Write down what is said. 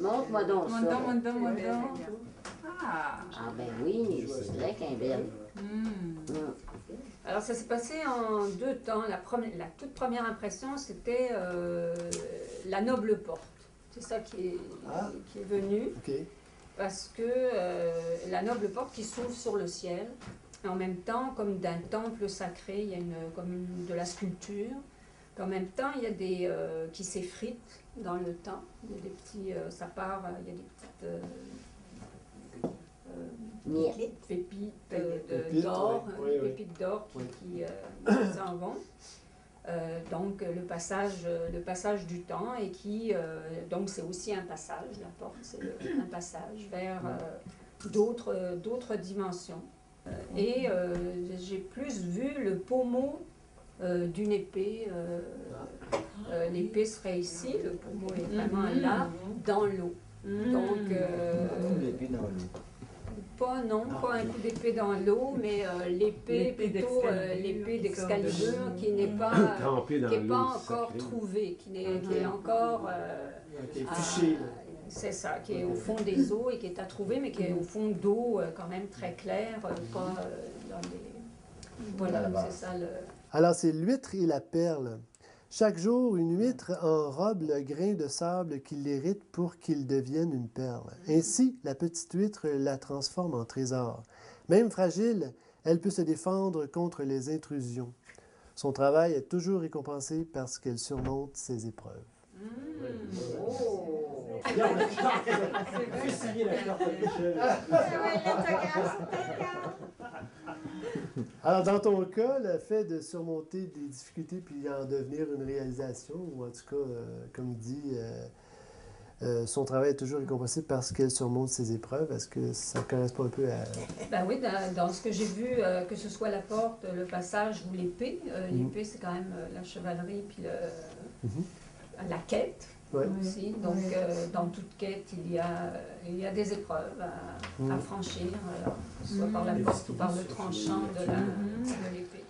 Montre-moi donc ça. Montre. Ah! Ah ben oui, c'est vrai qu'elle est belle. Alors ça s'est passé en deux temps. La toute première impression, c'était la noble porte. C'est ça qui est venu. OK. Parce que la noble porte qui s'ouvre sur le ciel, et en même temps, comme d'un temple sacré, il y a de la sculpture. Puis en même temps, il y a des qui s'effritent dans le temps. Il y a des petits, ça part, il y a des petites pépites d'or, pépites d'or qui s'en vont. Donc le passage du temps et qui donc c'est aussi un passage, la porte c'est un passage vers d'autres dimensions. Et j'ai plus vu le pommeau d'une épée. L'épée serait ici, le pommeau est vraiment là, dans l'eau. Donc l'épée dans l'eau. pas un coup d'épée dans l'eau, mais l'épée plutôt l'épée d'Excalibur qui n'est pas encore trouvée, qui est encore fiché. C'est ça, qui est au fond des eaux et qui est à trouver, mais qui est au fond d'eau quand même très claire, pas dans les... Voilà, c'est ça le... Alors, c'est l'huître et la perle. Chaque jour, une huître enrobe le grain de sable qui l'irrite pour qu'il devienne une perle. Ainsi, la petite huître la transforme en trésor. Même fragile, elle peut se défendre contre les intrusions. Son travail est toujours récompensé parce qu'elle surmonte ses épreuves. Alors, dans ton cas, le fait de surmonter des difficultés puis en devenir une réalisation, ou en tout cas, comme il dit, son travail est toujours récompensé parce qu'elle surmonte ses épreuves. Est-ce que ça correspond un peu à... Ben oui, dans ce que j'ai vu, que ce soit la porte, le passage ou l'épée, l'épée c'est quand même la chevalerie puis la quête. Ouais. Aussi. Donc, dans toute quête, il y a des épreuves à franchir, que ce soit par la porte ou par le tranchant de l'épée.